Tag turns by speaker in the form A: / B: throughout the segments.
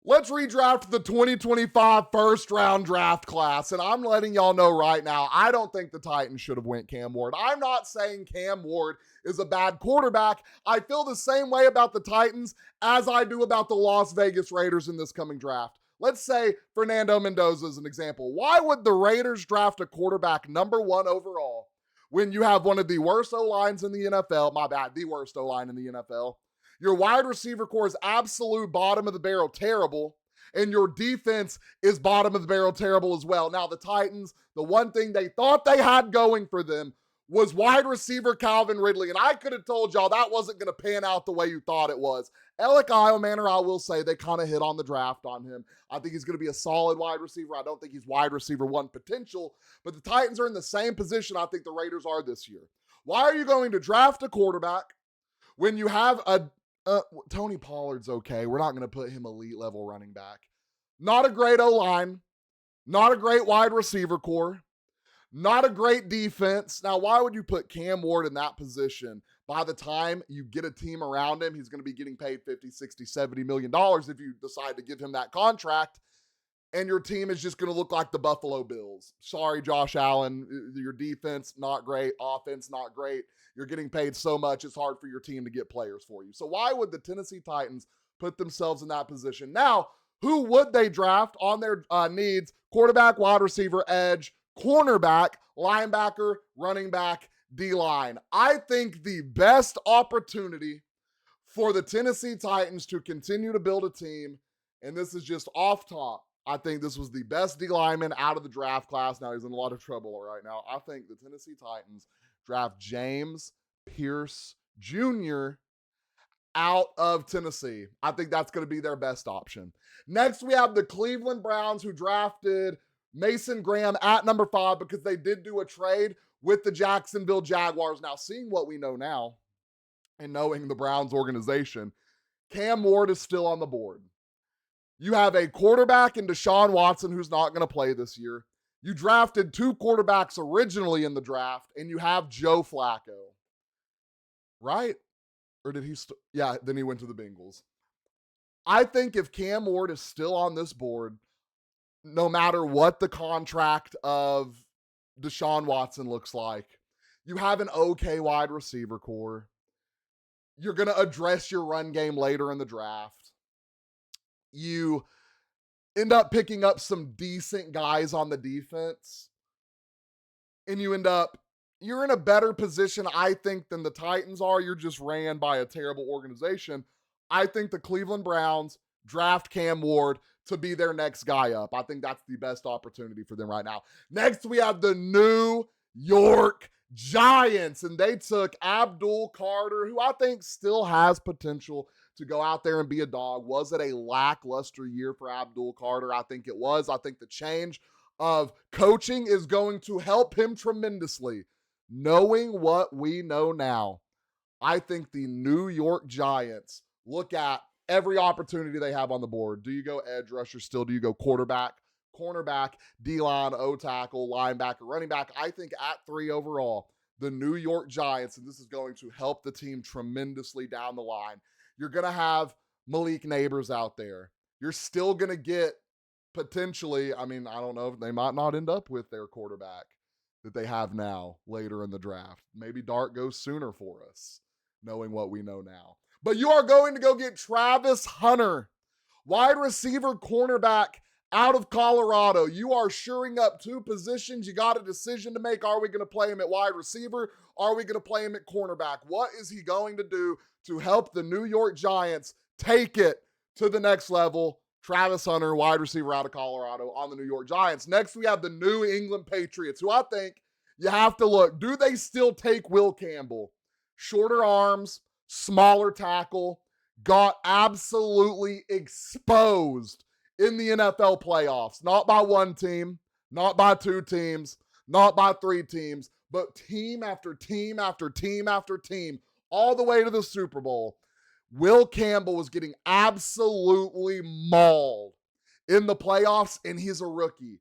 A: Let's redraft the 2025 first round draft class. And I'm letting y'all know right now, I don't think the Titans should have went Cam Ward. I'm not saying Cam Ward is a bad quarterback. I feel the same way about the Titans as I do about the Las Vegas Raiders in this coming draft. Let's say Fernando Mendoza is an example. Why would the Raiders draft a quarterback number 1 overall when you have one of the worst O-lines in the NFL? My bad, the worst O-line in the NFL. Your wide receiver core is absolute bottom of the barrel terrible, and your defense is bottom of the barrel terrible as well. Now, the Titans, the one thing they thought they had going for them was wide receiver Calvin Ridley, and I could have told y'all that wasn't going to pan out the way you thought it was. Alec Eilmanor, I will say, they kind of hit on the draft on him. I think he's going to be a solid wide receiver. I don't think he's wide receiver 1 potential, but the Titans are in the same position I think the Raiders are this year. Why are you going to draft a quarterback when you have Tony Pollard's okay. We're not going to put him elite level running back. Not a great O-line. Not a great wide receiver core. Not a great defense. Now, why would you put Cam Ward in that position? By the time you get a team around him, he's going to be getting paid $50, $60, $70 million if you decide to give him that contract. And your team is just going to look like the Buffalo Bills. Sorry, Josh Allen. Your defense, not great. Offense, not great. You're getting paid so much, it's hard for your team to get players for you. So why would the Tennessee Titans put themselves in that position? Now, who would they draft on their needs? Quarterback, wide receiver, edge, cornerback, linebacker, running back, D-line. I think the best opportunity for the Tennessee Titans to continue to build a team, and this is just off top, I think this was the best D lineman out of the draft class. Now he's in a lot of trouble right now. I think the Tennessee Titans draft James Pierce Jr. out of Tennessee. I think that's going to be their best option. Next, we have the Cleveland Browns, who drafted Mason Graham at number 5 because they did do a trade with the Jacksonville Jaguars. Now, seeing what we know now and knowing the Browns organization, Cam Ward is still on the board. You have a quarterback in Deshaun Watson who's not going to play this year. You drafted 2 quarterbacks originally in the draft, and you have Joe Flacco. Right? Or did he yeah, then he went to the Bengals. I think if Cam Ward is still on this board, no matter what the contract of Deshaun Watson looks like, you have an okay wide receiver core. You're going to address your run game later in the draft. You end up picking up some decent guys on the defense, and you're in a better position, I think, than the Titans are. You're just ran by a terrible organization. I think the Cleveland Browns draft Cam Ward to be their next guy up. I think that's the best opportunity for them right now. Next, we have the New York Giants, and they took Abdul Carter, who I think still has potential to go out there and be a dog. Was it a lackluster year for Abdul Carter? I think it was. I think the change of coaching is going to help him tremendously. Knowing what we know now, I think the New York Giants look at every opportunity they have on the board. Do you go edge rusher still? Do you go quarterback, cornerback, D-line, O-tackle, linebacker, running back? I think at 3 overall, the New York Giants, and this is going to help the team tremendously down the line. You're going to have Malik Neighbors out there. You're still going to get potentially, I don't know, if they might not end up with their quarterback that they have now later in the draft. Maybe Dart goes sooner for us, knowing what we know now. But you are going to go get Travis Hunter, wide receiver cornerback out of Colorado. You are shoring up 2 positions. You got a decision to make. Are we going to play him at wide receiver? Are we going to play him at cornerback? What is he going to do to help the New York Giants take it to the next level? Travis Hunter, wide receiver out of Colorado on the New York Giants. Next, we have the New England Patriots, who I think you have to look. Do they still take Will Campbell? Shorter arms, smaller tackle, got absolutely exposed in the NFL playoffs. Not by 1 team, not by 2 teams, not by 3 teams, but team after team after team after team, all the way to the Super Bowl. Will Campbell was getting absolutely mauled in the playoffs, and he's a rookie.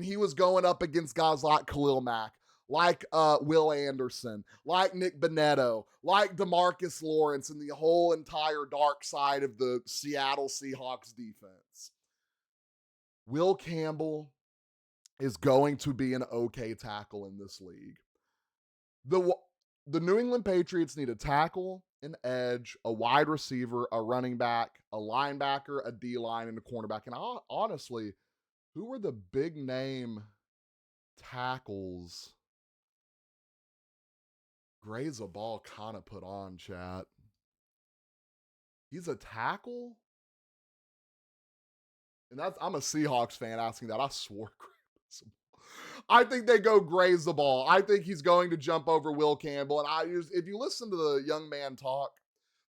A: He was going up against guys like Khalil Mack, like Will Anderson, like Nick Bonetto, like DeMarcus Lawrence, and the whole entire dark side of the Seattle Seahawks defense. Will Campbell is going to be an okay tackle in this league. The New England Patriots need a tackle, an edge, a wide receiver, a running back, a linebacker, a D-line, and a cornerback. And honestly, who were the big name tackles Gray's a ball kind of put on, chat? He's a tackle? And I'm a Seahawks fan asking that. I swore I think they go graze the ball. I think he's going to jump over Will Campbell. And if you listen to the young man talk,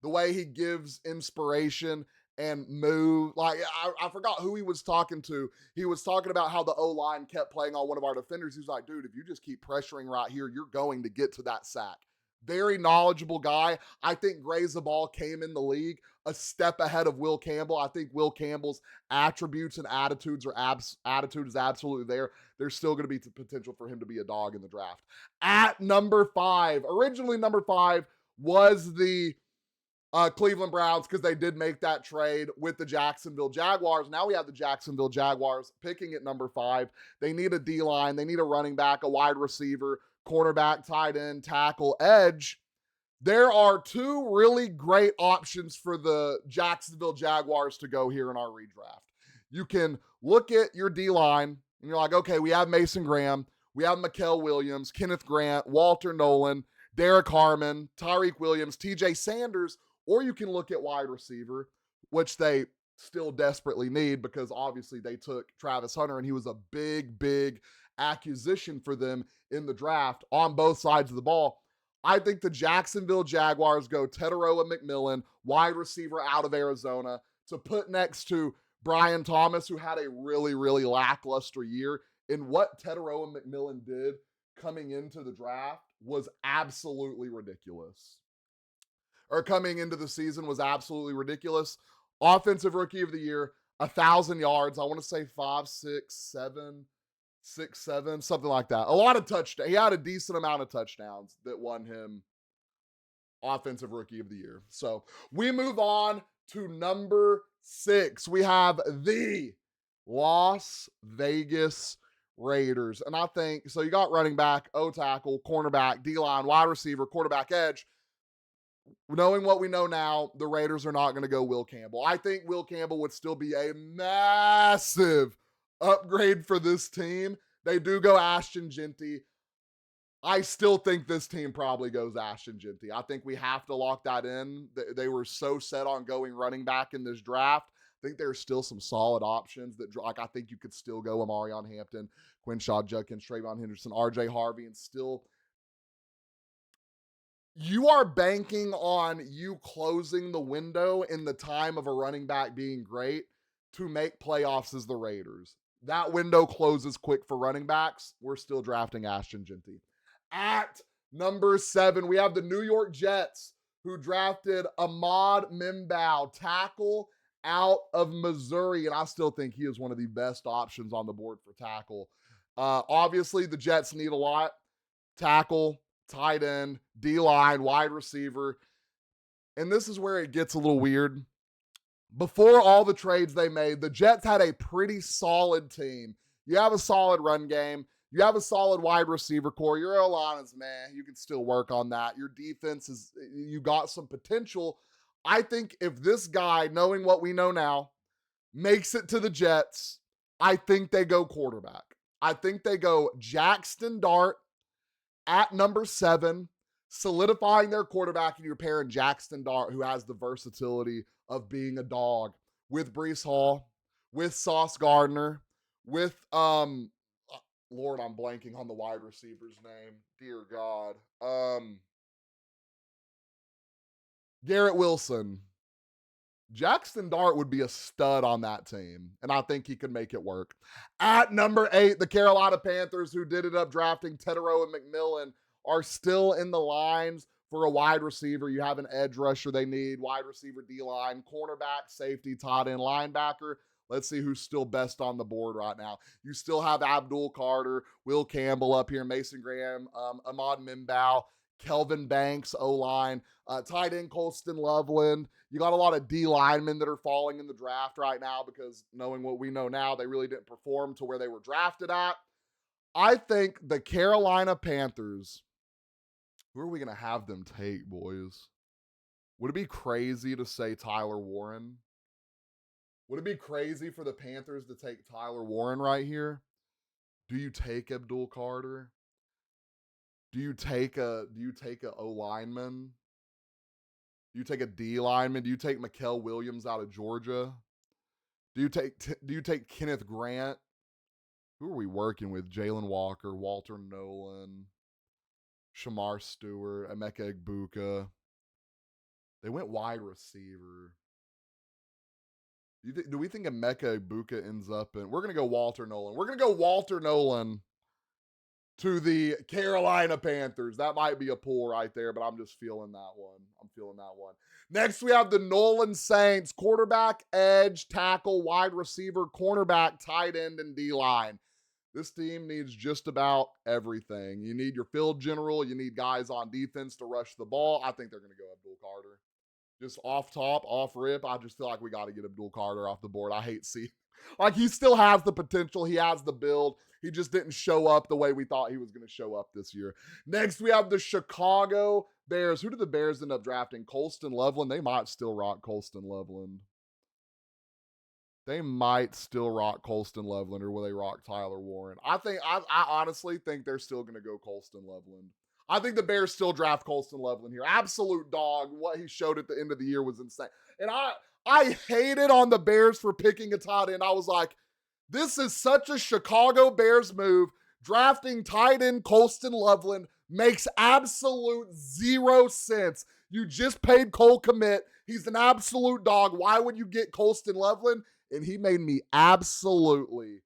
A: the way he gives inspiration and move, like I forgot who he was talking to. He was talking about how the O-line kept playing on one of our defenders. He was like, dude, if you just keep pressuring right here, you're going to get to that sack. Very knowledgeable guy. I think Graze the ball came in the league a step ahead of Will Campbell. I think Will Campbell's attributes and attitude is absolutely there. There's still going to be potential for him to be a dog in the draft. At number 5, originally number 5 was the Cleveland Browns, because they did make that trade with the Jacksonville Jaguars. Now we have the Jacksonville Jaguars picking at number 5. They need a D-line. They need a running back, a wide receiver, cornerback, tight end, tackle, edge. There are 2 really great options for the Jacksonville Jaguars to go here in our redraft. You can look at your D-line, and you're like, okay, we have Mason Graham, we have Mikael Williams, Kenneth Grant, Walter Nolan, Derek Harmon, Tyreek Williams, TJ Sanders, or you can look at wide receiver, which they still desperately need because obviously they took Travis Hunter, and he was a big acquisition for them in the draft on both sides of the ball. I think the Jacksonville Jaguars go Teteroa McMillan, wide receiver out of Arizona, to put next to Brian Thomas, who had a really lackluster year. And what Teteroa McMillan did coming into the draft was absolutely ridiculous. Or coming into the season was absolutely ridiculous. Offensive Rookie of the Year, 1,000 yards. I want to say 5, 6, 7, 6, 7, something like that. A lot of touchdowns. He had a decent amount of touchdowns that won him Offensive Rookie of the Year. So we move on to number 6. We have the Las Vegas Raiders. And I think, so you got running back, O-tackle, cornerback, D-line, wide receiver, quarterback, edge. Knowing what we know now, the Raiders are not going to go Will Campbell. I think Will Campbell would still be a massive upgrade for this team. They do go Ashton Jeanty. I still think this team probably goes Ashton Jeanty. I think we have to lock that in. They were so set on going running back in this draft. I think there's still some solid options that, like, I think you could still go Amarion Hampton, Quinshaw Judkins, Trayvon Henderson, RJ Harvey, and still you are banking on you closing the window in the time of a running back being great to make playoffs as the Raiders. That window closes quick for running backs. We're still drafting Ashton Jeanty. At number 7, we have the New York Jets, who drafted Ahmad Mimbow, tackle out of Missouri. And I still think he is one of the best options on the board for tackle. Obviously, the Jets need a lot. Tackle, tight end, D-line, wide receiver. And this is where it gets a little weird. Before all the trades they made, the Jets had a pretty solid team. You have a solid run game. You have a solid wide receiver core. Your O-line is, man, you can still work on that. Your defense is, you got some potential. I think if this guy, knowing what we know now, makes it to the Jets, I think they go quarterback. I think they go Jackson Dart at number 7, solidifying their quarterback, and you're pairing Jackson Dart, who has the versatility of being a dog, with Breece Hall, with Sauce Gardner, with Lord, I'm blanking on the wide receiver's name. Dear God. Garrett Wilson. Jackson Dart would be a stud on that team, and I think he could make it work. At number 8, the Carolina Panthers, who did end up drafting Teteroa McMillan, are still in the lines for a wide receiver. You have an edge rusher they need, wide receiver, D-line, cornerback, safety, tight end, linebacker. Let's see who's still best on the board right now. You still have Abdul Carter, Will Campbell up here, Mason Graham, Ahmad Mimbow, Kelvin Banks, O-line, tight end Colston Loveland. You got a lot of D linemen that are falling in the draft right now because knowing what we know now, they really didn't perform to where they were drafted at. I think the Carolina Panthers, who are we going to have them take, boys? Would it be crazy to say Tyler Warren? Would it be crazy for the Panthers to take Tyler Warren right here? Do you take Abdul Carter? Do you take a O lineman? Do you take a D lineman? Do you take Mikael Williams out of Georgia? Do you take Kenneth Grant? Who are we working with? Jalen Walker, Walter Nolan, Shamar Stewart, Emeka Egbuka. They went wide receiver. Do we think Emeka Egbuka ends up in? We're going to go Walter Nolan. We're going to go Walter Nolan to the Carolina Panthers. That might be a pull right there, but I'm just feeling that one. I'm feeling that one. Next, we have the Nolan Saints. Quarterback, edge, tackle, wide receiver, cornerback, tight end, and D-line. This team needs just about everything. You need your field general. You need guys on defense to rush the ball. I think they're going to go Abdul Carter. Just off top, off rip, I just feel like we got to get Abdul Carter off the board. I hate seeing, like, he still has the potential. He has the build. He just didn't show up the way we thought he was going to show up this year. Next, we have the Chicago Bears. Who did the Bears end up drafting? Colston Loveland. They might still rock Colston Loveland. They might still rock Colston Loveland, or will they rock Tyler Warren? I honestly think they're still going to go Colston Loveland. I think the Bears still draft Colston Loveland here. Absolute dog. What he showed at the end of the year was insane. And I hated on the Bears for picking a tight end. I was like, this is such a Chicago Bears move. Drafting tight end Colston Loveland makes absolute zero sense. You just paid Cole Kmet. He's an absolute dog. Why would you get Colston Loveland? And he made me absolutely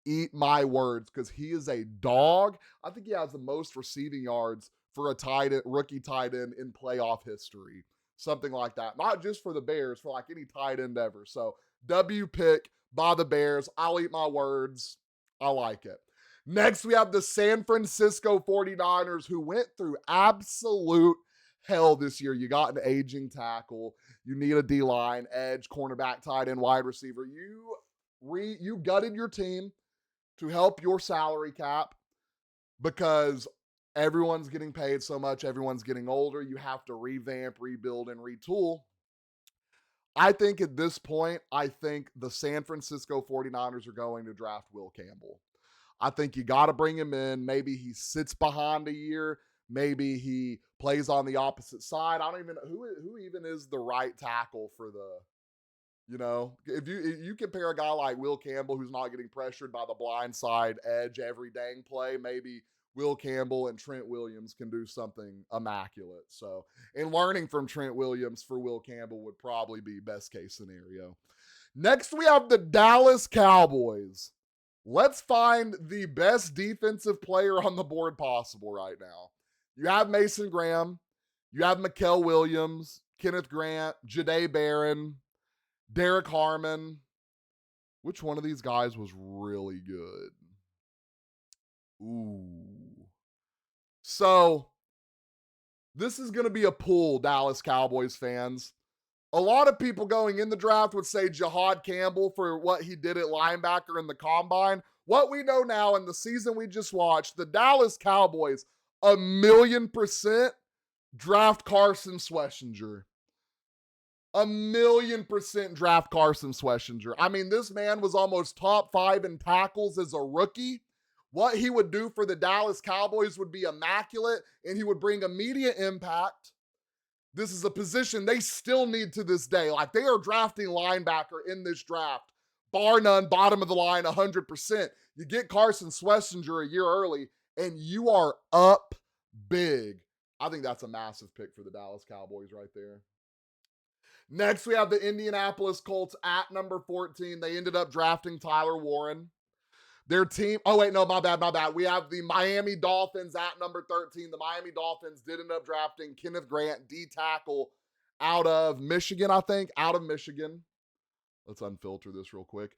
A: eat my words because he is a dog. I think he has the most receiving yards for a rookie tight end in playoff history. Something like that. Not just for the Bears, for like any tight end ever. So W pick by the Bears. I'll eat my words. I like it. Next, we have the San Francisco 49ers, who went through absolute hell this year. You got an aging tackle. You need a D-line, edge, cornerback, tight end, wide receiver. You gutted your team to help your salary cap because everyone's getting paid so much. Everyone's getting older. You have to revamp, rebuild, and retool. I think at this point, the San Francisco 49ers are going to draft Will Campbell. I think you got to bring him in. Maybe he sits behind a year. Maybe he plays on the opposite side. I don't even know who even is the right tackle for the, if you compare a guy like Will Campbell, who's not getting pressured by the blind side edge every dang play, maybe Will Campbell and Trent Williams can do something immaculate. So, and learning from Trent Williams for Will Campbell would probably be best case scenario. Next, we have the Dallas Cowboys. Let's find the best defensive player on the board possible right now. You have Mason Graham. You have Mikael Williams, Kenneth Grant, Jahdae Barron, Derek Harmon. Which one of these guys was really good? Ooh. So, this is going to be a pull, Dallas Cowboys fans. A lot of people going in the draft would say Jahad Campbell for what he did at linebacker in the combine. What we know now in the season we just watched, the Dallas Cowboys, 1,000,000% draft Carson Schlesinger. 1,000,000% draft Carson Schlesinger. I mean, this man was almost top 5 in tackles as a rookie. What he would do for the Dallas Cowboys would be immaculate, and he would bring immediate impact. This is a position they still need to this day. Like, they are drafting linebacker in this draft, bar none, bottom of the line, 100%. You get Carson Schlesinger a year early, and you are up big. I think that's a massive pick for the Dallas Cowboys right there. Next, we have the Indianapolis Colts at number 14. They ended up drafting Tyler Warren. Their team, my bad. We have the Miami Dolphins at number 13. The Miami Dolphins did end up drafting Kenneth Grant, D tackle out of Michigan, I think. Out of Michigan. Let's unfilter this real quick.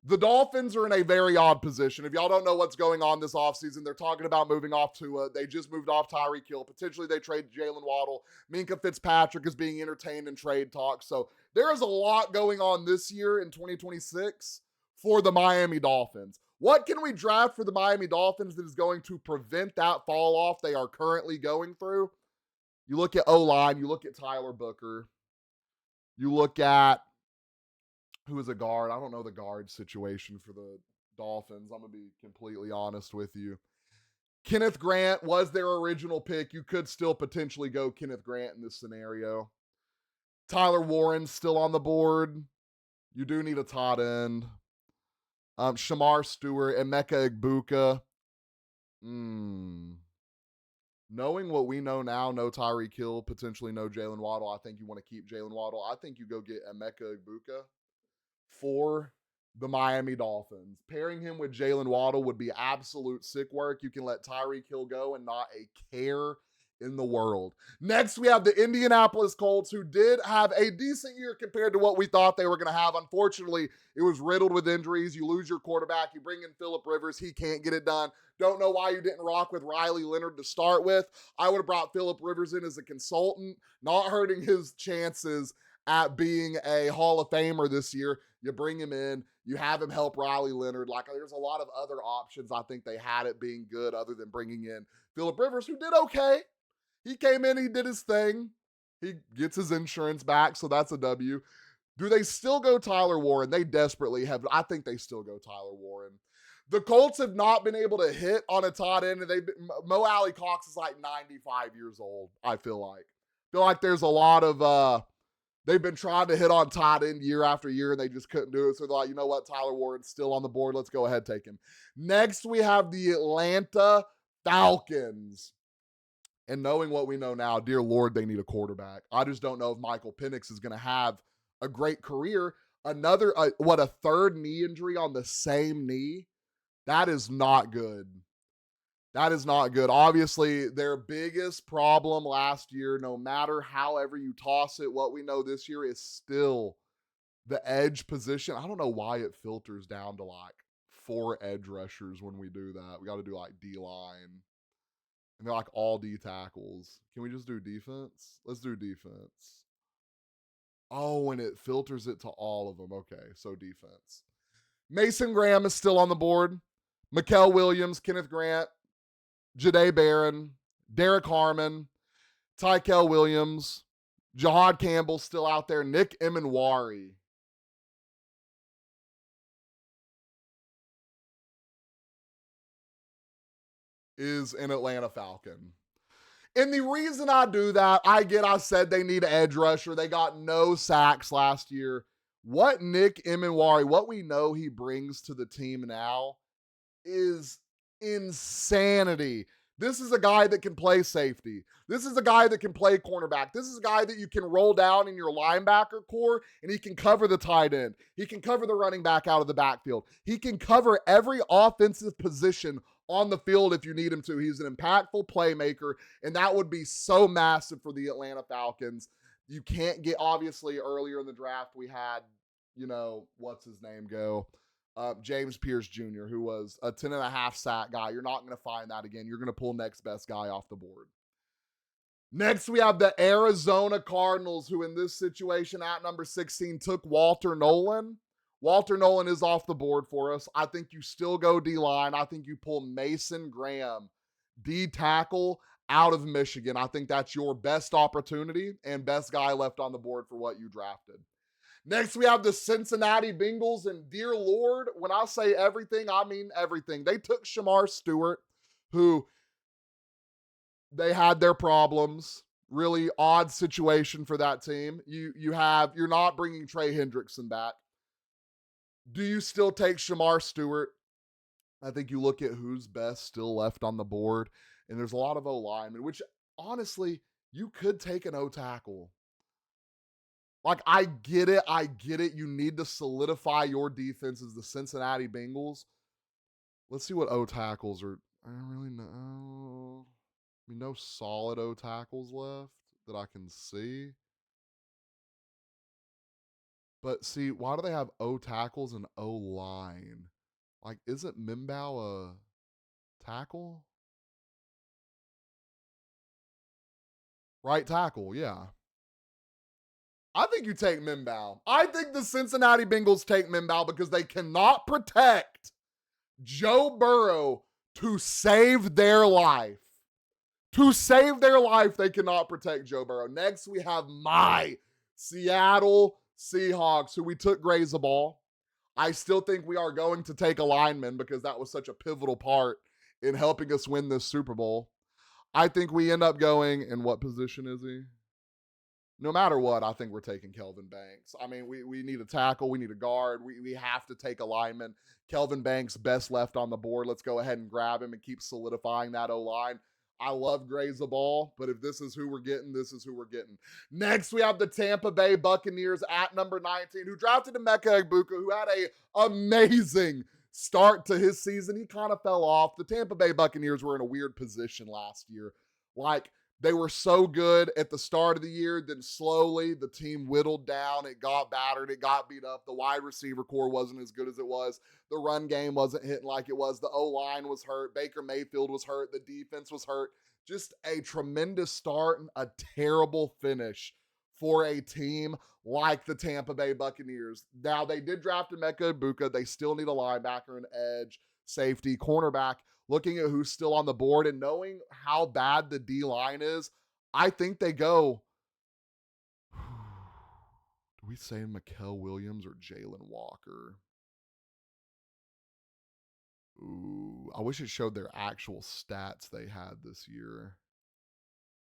A: The Dolphins are in a very odd position. If y'all don't know what's going on this offseason, they're talking about moving off to, they just moved off Tyreek Hill. Potentially they trade Jalen Waddle. Minka Fitzpatrick is being entertained in trade talks. So there is a lot going on this year in 2026 for the Miami Dolphins. What can we draft for the Miami Dolphins that is going to prevent that fall off they are currently going through? You look at O-line, you look at Tyler Booker, you look at who is a guard. I don't know the guard situation for the Dolphins. I'm going to be completely honest with you. Kenneth Grant was their original pick. You could still potentially go Kenneth Grant in this scenario. Tyler Warren's still on the board. You do need a tight end. Shamar Stewart, Emeka Egbuka. Knowing what we know now, no Tyreek Hill, potentially no Jalen Waddle. I think you want to keep Jalen Waddle. I think you go get Emeka Egbuka for the Miami Dolphins. Pairing him with Jalen Waddle would be absolute sick work. You can let Tyreek Hill go and not a care in the world. Next, we have the Indianapolis Colts, who did have a decent year compared to what we thought they were going to have. Unfortunately, it was riddled with injuries. You lose your quarterback. You bring in Phillip Rivers. He can't get it done. Don't know why you didn't rock with Riley Leonard to start with. I would have brought Phillip Rivers in as a consultant, not hurting his chances at being a Hall of Famer this year. You bring him in, you have him help Riley Leonard. Like, there's a lot of other options I think they had it being good other than bringing in Phillip Rivers, who did okay. He came in, he did his thing. He gets his insurance back, so that's a W. Do they still go Tyler Warren? They desperately have. I think they still go Tyler Warren. The Colts have not been able to hit on a tight end, and Mo Alley Cox is like 95 years old, I feel like. There's a lot of they've been trying to hit on tight end year after year, and they just couldn't do it. So they're like, you know what? Tyler Warren's still on the board. Let's go ahead, take him. Next, we have the Atlanta Falcons. And knowing what we know now, dear Lord, they need a quarterback. I just don't know if Michael Penix is going to have a great career. A third knee injury on the same knee? That is not good. That is not good. Obviously, their biggest problem last year, no matter however you toss it, what we know this year is still the edge position. I don't know why it filters down to like 4 edge rushers when we do that. We got to do like D-line. And they're like all D tackles. Can we just do defense? Let's do defense. Oh, and it filters it to all of them. Okay, so defense. Mason Graham is still on the board. Mikael Williams, Kenneth Grant, Jahdae Barron, Derek Harmon, Tykel Williams, Jahad Campbell still out there. Nick Emanwari is an Atlanta Falcon. And the reason I do that, I said they need an edge rusher. They got no sacks last year. What Nick Emanwari, what we know he brings to the team now is insanity. This is a guy that can play safety. This is a guy that can play cornerback. This is a guy that you can roll down in your linebacker core and he can cover the tight end. He can cover the running back out of the backfield. He can cover every offensive position on the field if you need him to. He's an impactful playmaker, and that would be so massive for the Atlanta Falcons. You can't get, obviously, earlier in the draft, we had, what's his name go? James Pierce Jr., who was a 10.5 sack guy. You're not going to find that again. You're going to pull next best guy off the board. Next, we have the Arizona Cardinals, who in this situation at number 16 took Walter Nolan. Walter Nolan is off the board for us. I think you still go D-line. I think you pull Mason Graham, D tackle, out of Michigan. I think that's your best opportunity and best guy left on the board for what you drafted. Next, we have the Cincinnati Bengals, and dear Lord, when I say everything, I mean everything. They took Shamar Stewart, who they had their problems. Really odd situation for that team. You're not bringing Trey Hendrickson back. Do you still take Shamar Stewart? I think you look at who's best still left on the board, and there's a lot of O-linemen, which honestly, you could take an O-tackle. Like, I get it. You need to solidify your defense as the Cincinnati Bengals. Let's see what O-tackles are. I don't really know. No solid O-tackles left that I can see. But see, why do they have O tackles and O line? Like, isn't Mimbow a tackle? Right tackle, yeah. I think you take Mimbow. I think the Cincinnati Bengals take Mimbow because they cannot protect Joe Burrow to save their life. To save their life, they cannot protect Joe Burrow. Next, we have my Seattle Seahawks, who we took Gray's the ball. I still think we are going to take a lineman because that was such a pivotal part in helping us win this Super Bowl. I think we end up going in what position is he? No matter what, I think we're taking Kelvin Banks. I mean, we need a tackle, we need a guard, we have to take a lineman. Kelvin Banks, best left on the board. Let's go ahead and grab him and keep solidifying that O line. I love Gray's the ball, but if this is who we're getting, this is who we're getting. Next, we have the Tampa Bay Buccaneers at number 19, who drafted Emeka Egbuka, who had a amazing start to his season. He kind of fell off. The Tampa Bay Buccaneers were in a weird position last year. Like, they were so good at the start of the year, then slowly the team whittled down. It got battered. It got beat up. The wide receiver core wasn't as good as it was. The run game wasn't hitting like it was. The O-line was hurt. Baker Mayfield was hurt. The defense was hurt. Just a tremendous start and a terrible finish for a team like the Tampa Bay Buccaneers. Now, they did draft Emeka Egbuka. They still need a linebacker, an edge, safety, cornerback. Looking at who's still on the board and knowing how bad the D line is, I think they go. Do we say Mikael Williams or Jalen Walker? Ooh, I wish it showed their actual stats they had this year.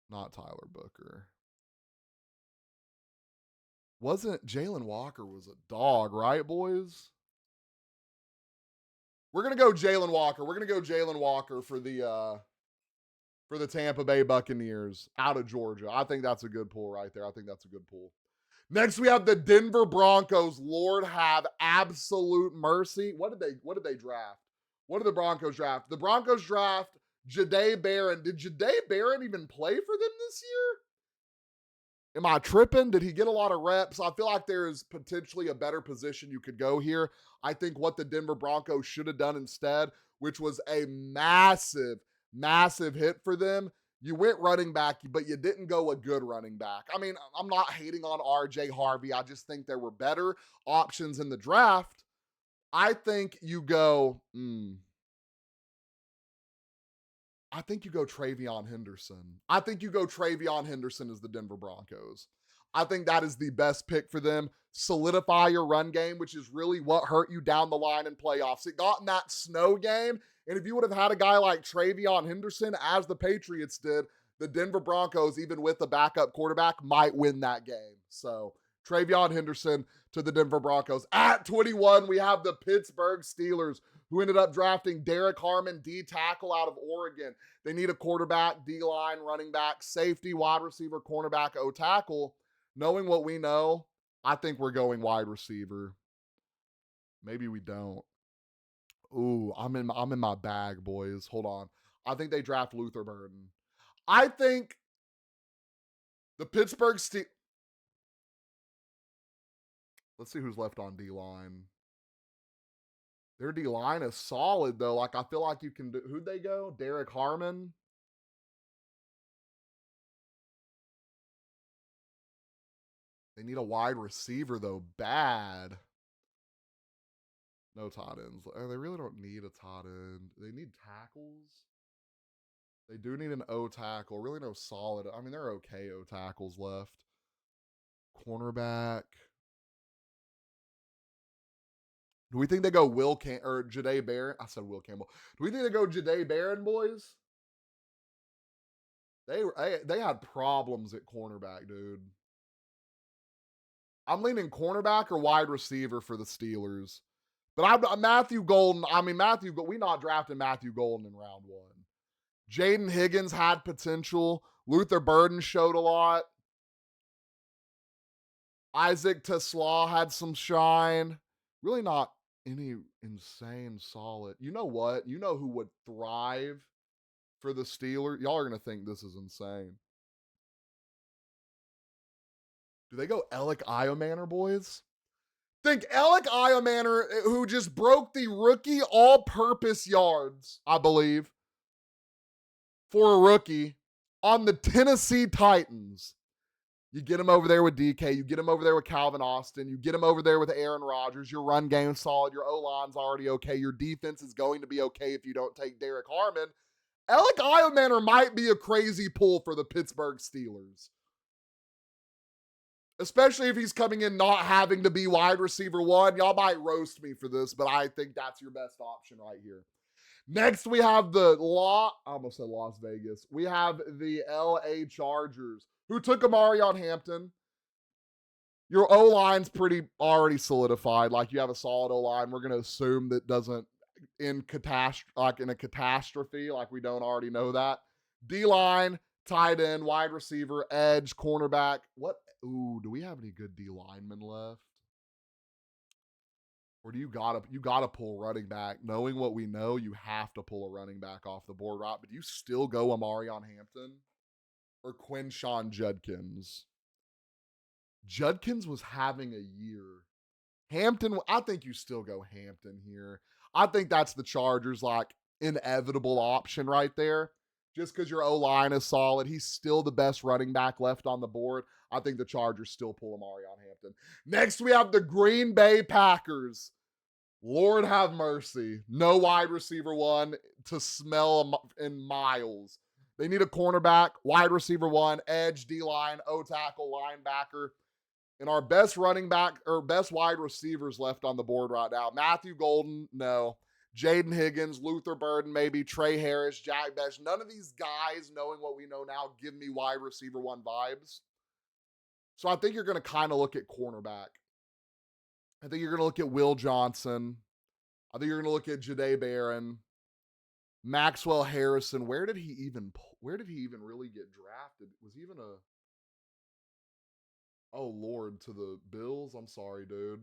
A: Not Tyler Booker. Wasn't Jalen Walker was a dog, right, boys? We're gonna go Jalen Walker. We're gonna go Jalen Walker for the Tampa Bay Buccaneers out of Georgia. I think that's a good pull right there. I think that's a good pull. Next, we have the Denver Broncos. Lord have absolute mercy. What did they draft? What did the Broncos draft? The Broncos draft Jahdae Barron. Did Jahdae Barron even play for them this year? Am I tripping? Did he get a lot of reps? I feel like there is potentially a better position you could go here. I think what the Denver Broncos should have done instead, which was a massive, massive hit for them. You went running back, but you didn't go a good running back. I mean, I'm not hating on RJ Harvey. I just think there were better options in the draft. I think you go, I think you go Travion Henderson. I think you go Travion Henderson as the Denver Broncos. I think that is the best pick for them. Solidify your run game, which is really what hurt you down the line in playoffs. It got in that snow game, and if you would have had a guy like Travion Henderson, as the Patriots did, the Denver Broncos, even with a backup quarterback, might win that game. So Travion Henderson to the Denver Broncos. At 21, we have the Pittsburgh Steelers, who ended up drafting Derek Harmon, D tackle out of Oregon. They need a quarterback, D line, running back, safety, wide receiver, cornerback, O tackle. Knowing what we know, I think we're going wide receiver. Maybe we don't. Ooh, I'm in my bag, boys. Hold on. I think they draft Luther Burden. I think the Pittsburgh Steelers. Let's see who's left on D line. Their D line is solid though. Like I feel like you can do. Who'd they go? Derek Harmon. They need a wide receiver though, bad. No tight ends. They really don't need a tight end. They need tackles. They do need an O tackle. Really no solid. I mean, they're okay O tackles left. Cornerback. Do we think they go or Jahdae Barron? I said Will Campbell. Do we think they go Jahdae Barron, boys? They had problems at cornerback, dude. I'm leaning cornerback or wide receiver for the Steelers. But I'm Matthew Golden. I mean, we not drafting Matthew Golden in round one. Jaden Higgins had potential. Luther Burden showed a lot. Isaac Tesla had some shine. Really not any insane solid. You know what? You know who would thrive for the Steelers? Y'all are going to think this is insane. Do they go Alec Iomanor, boys? think Alec Iomanner, who just broke the rookie all-purpose yards, I believe, for a rookie on the Tennessee Titans. You get him over there with DK. You get him over there with Calvin Austin. You get him over there with Aaron Rodgers. Your run game's solid. Your O-line's already okay. Your defense is going to be okay if you don't take Derek Harmon. Alec Iomanner might be a crazy pull for the Pittsburgh Steelers, especially if he's coming in not having to be wide receiver one. Y'all might roast me for this, but I think that's your best option right here. Next, we have I almost said Las Vegas. We have the LA Chargers, who took Amarion Hampton. Your O-line's pretty already solidified. Like, you have a solid O-line. We're going to assume that doesn't in a catastrophe, like we don't already know that. D-line, tight end, wide receiver, edge, cornerback. Do we have any good D linemen left? Or do you gotta pull running back? Knowing what we know, you have to pull a running back off the board, right? But you still go Amarion Hampton or Quinshawn Judkins. Judkins was having a year. Hampton, I think you still go Hampton here. I think that's the Chargers' like inevitable option right there. Just because your O-line is solid, he's still the best running back left on the board. I think the Chargers still pull Amarion Hampton. Next, we have the Green Bay Packers. Lord have mercy. No wide receiver one to smell in miles. They need a cornerback, wide receiver one, edge, D-line, O-tackle, linebacker. And our best running back or best wide receivers left on the board right now. Matthew Golden, no. Jaden Higgins, Luther Burden, maybe. Trey Harris, Jack Besh. None of these guys, knowing what we know now, give me wide receiver one vibes. So I think you're going to kind of look at cornerback. I think you're going to look at Will Johnson. I think you're going to look at Jahdae Barron. Maxwell Harrison. Where did he even really get drafted? Was he even a... Oh, Lord, to the Bills? I'm sorry, dude.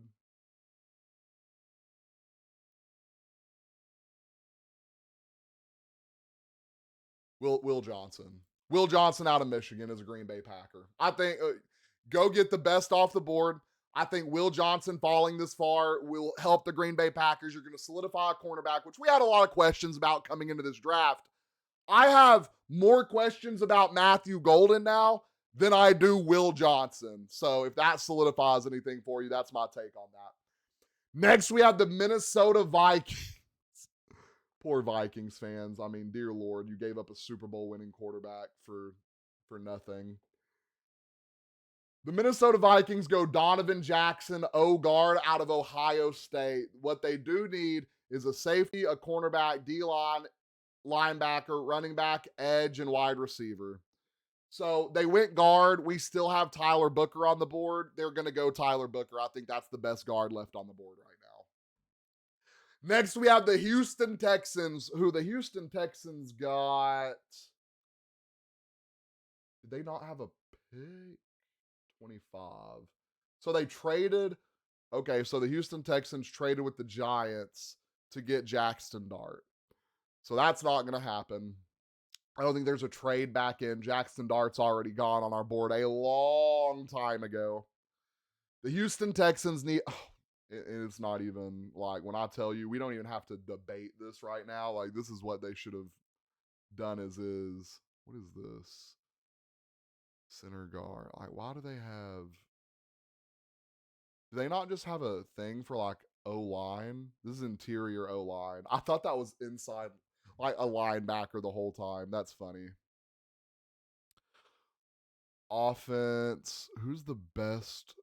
A: Will Johnson. Will Johnson out of Michigan is a Green Bay Packer. I think go get the best off the board. I think Will Johnson falling this far will help the Green Bay Packers. You're going to solidify a cornerback, which we had a lot of questions about coming into this draft. I have more questions about Matthew Golden now than I do Will Johnson. So if that solidifies anything for you, that's my take on that. Next, we have the Minnesota Vikings. Poor Vikings fans. I mean, dear Lord, you gave up a Super Bowl winning quarterback for nothing. The Minnesota Vikings go Donovan Jackson, O-guard out of Ohio State. What they do need is a safety, a cornerback, D-line, linebacker, running back, edge, and wide receiver. So they went guard. We still have Tyler Booker on the board. They're going to go Tyler Booker. I think that's the best guard left on the board right now. Next, we have the Houston Texans, who the Houston Texans got... Did they not have a pick? 25. So they traded... Okay, so the Houston Texans traded with the Giants to get Jackson Dart. So that's not going to happen. I don't think there's a trade back in. Jackson Dart's already gone on our board a long time ago. The Houston Texans need... it's not even like when I tell you, we don't even have to debate this right now. Like, this is what they should have done as is. What is this? Center guard. Like, why do they have... Do they not just have a thing for like O-line? This is interior O-line. I thought that was inside, like a linebacker the whole time. That's funny. Offense. Who's the best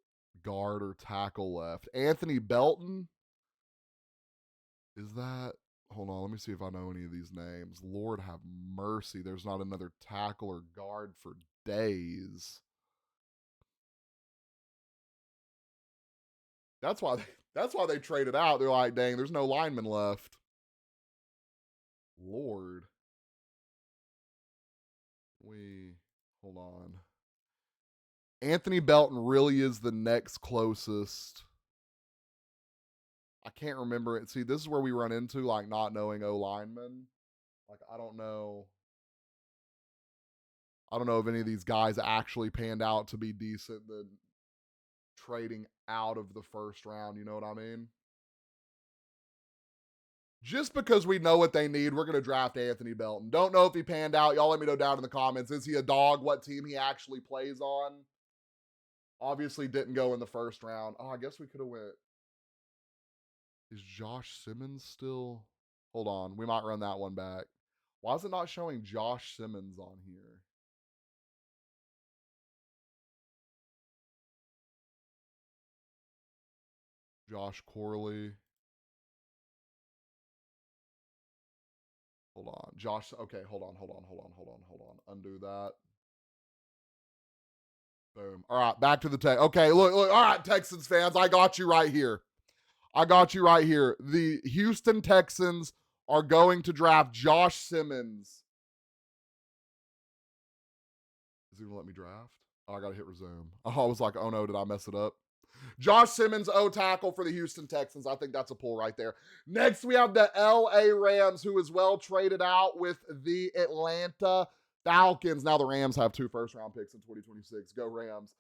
A: guard or tackle left? Anthony Belton? Is that... Hold on, let me see if I know any of these names. Lord have mercy. There's not another tackle or guard for days. That's why they traded out. They're like, dang, there's no linemen left. Lord. Hold on. Anthony Belton really is the next closest. I can't remember it. See, this is where we run into like not knowing O linemen. Like, I don't know if any of these guys actually panned out to be decent than trading out of the first round. You know what I mean? Just because we know what they need, we're going to draft Anthony Belton. Don't know if he panned out. Y'all let me know down in the comments. Is he a dog? What team he actually plays on? Obviously didn't go in the first round. Oh, I guess we could have went. Is Josh Simmons still? Hold on. We might run that one back. Why is it not showing Josh Simmons on here? Josh Corley. Hold on. Josh. Okay, hold on. Undo that. Boom. All right, back to the tech. Okay, look. All right, Texans fans, I got you right here. The Houston Texans are going to draft Josh Simmons. Is he gonna let me draft? Oh, I gotta hit resume. Oh, I was like, oh no, did I mess it up? Josh Simmons, O tackle for the Houston Texans. I think that's a pull right there. Next, we have the LA Rams, who is well traded out with the Atlanta Falcons. Now the Rams have 2 first-round picks in 2026. Go Rams.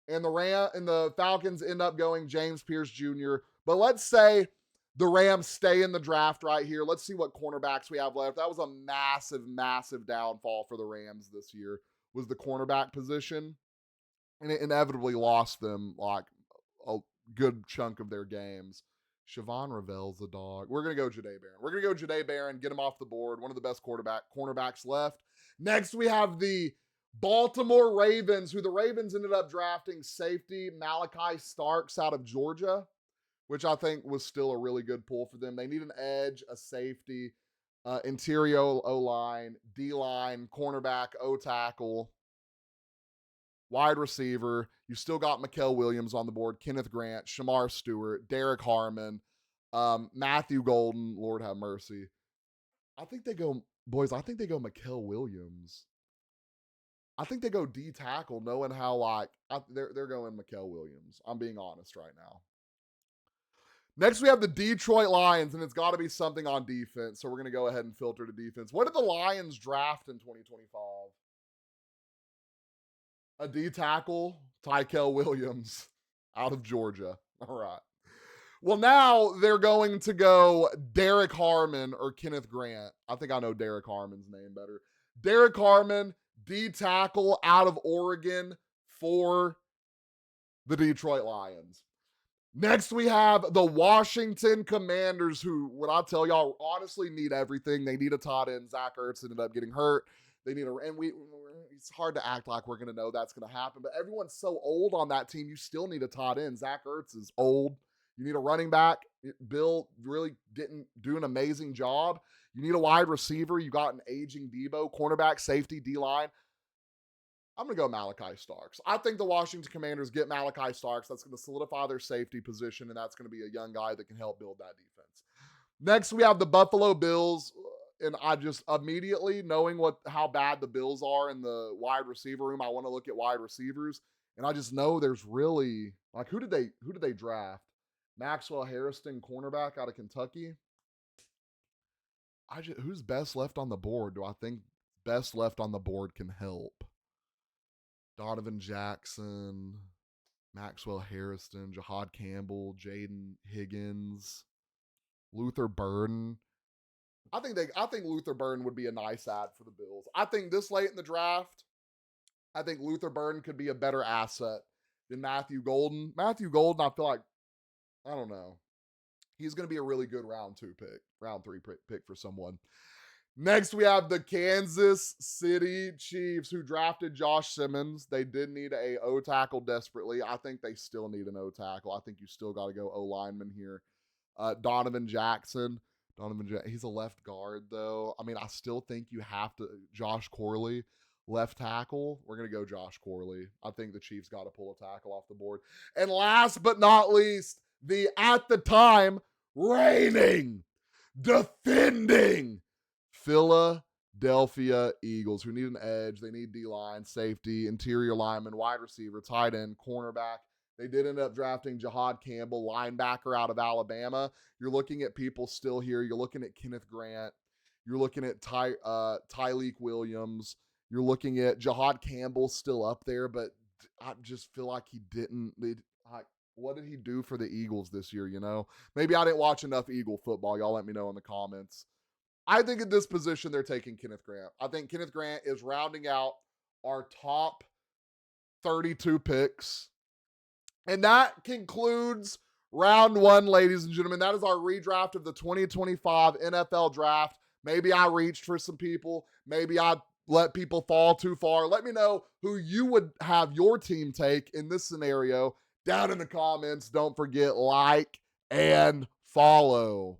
A: And the Falcons end up going James Pierce Jr. But let's say the Rams stay in the draft right here. Let's see what cornerbacks we have left. That was a massive downfall for the Rams this year, was the cornerback position. And it inevitably lost them like a good chunk of their games. Siobhan Ravel's a dog. We're going to go Jahdae Barron. Get him off the board. One of the best cornerbacks left. Next, we have the Baltimore Ravens, who the Ravens ended up drafting safety Malachi Starks out of Georgia, which I think was still a really good pull for them. They need an edge, a safety, interior O-line, D-line, cornerback, O-tackle, wide receiver. You still got Mikael Williams on the board, Kenneth Grant, Shamar Stewart, Derek Harmon, Matthew Golden, Lord have mercy. I think they go Mikael Williams. I think they go D tackle, knowing how they're going Mikael Williams. I'm being honest right now. Next, we have the Detroit Lions, and it's got to be something on defense. So we're going to go ahead and filter to defense. What did the Lions draft in 2025? A D tackle, Tykel Williams out of Georgia. All right. Well, now they're going to go Derek Harmon or Kenneth Grant. I think I know Derek Harmon's name better. Derek Harmon, D tackle out of Oregon for the Detroit Lions. Next, we have the Washington Commanders, who, when I tell y'all, honestly need everything. They need a tight end. Zach Ertz ended up getting hurt. They need it's hard to act like we're going to know that's going to happen, but everyone's so old on that team, you still need a tight end. Zach Ertz is old. You need a running back. Bill really didn't do an amazing job. You need a wide receiver. You got an aging Debo, cornerback, safety, D-line. I'm going to go Malachi Starks. I think the Washington Commanders get Malachi Starks. That's going to solidify their safety position, and that's going to be a young guy that can help build that defense. Next, we have the Buffalo Bills, and I just immediately, knowing how bad the Bills are in the wide receiver room, I want to look at wide receivers, and I just know there's really, like, who did they draft? Maxwell Harrison, cornerback out of Kentucky. Who's best left on the board? Do I think best left on the board can help? Donovan Jackson, Maxwell Harrison, Jahad Campbell, Jaden Higgins, Luther Burden. I think Luther Burden would be a nice add for the Bills. I think this late in the draft, I think Luther Burden could be a better asset than Matthew Golden. Matthew Golden, I feel like, I don't know. He's going to be a really good round 3 pick for someone. Next, we have the Kansas City Chiefs, who drafted Josh Simmons. They did need a O-tackle desperately. I think they still need an O-tackle. I think you still got to go O-lineman here. Donovan Jackson. He's a left guard, though. I mean, I still think you have to. Josh Corley, left tackle. We're going to go Josh Corley. I think the Chiefs got to pull a tackle off the board. And last but not least, at the time, reigning, defending Philadelphia Eagles, who need an edge. They need D-line, safety, interior lineman, wide receiver, tight end, cornerback. They did end up drafting Jahad Campbell, linebacker out of Alabama. You're looking at people still here. You're looking at Kenneth Grant. You're looking at Tyleik Williams. You're looking at Jahad Campbell still up there, but I just feel like he didn't. what did he do for the Eagles this year, you know? Maybe I didn't watch enough Eagle football. Y'all let me know in the comments. I think at this position, they're taking Kenneth Grant. I think Kenneth Grant is rounding out our top 32 picks. And that concludes round one, ladies and gentlemen. That is our redraft of the 2025 NFL draft. Maybe I reached for some people. Maybe I let people fall too far. Let me know who you would have your team take in this scenario down in the comments. Don't forget, like and follow.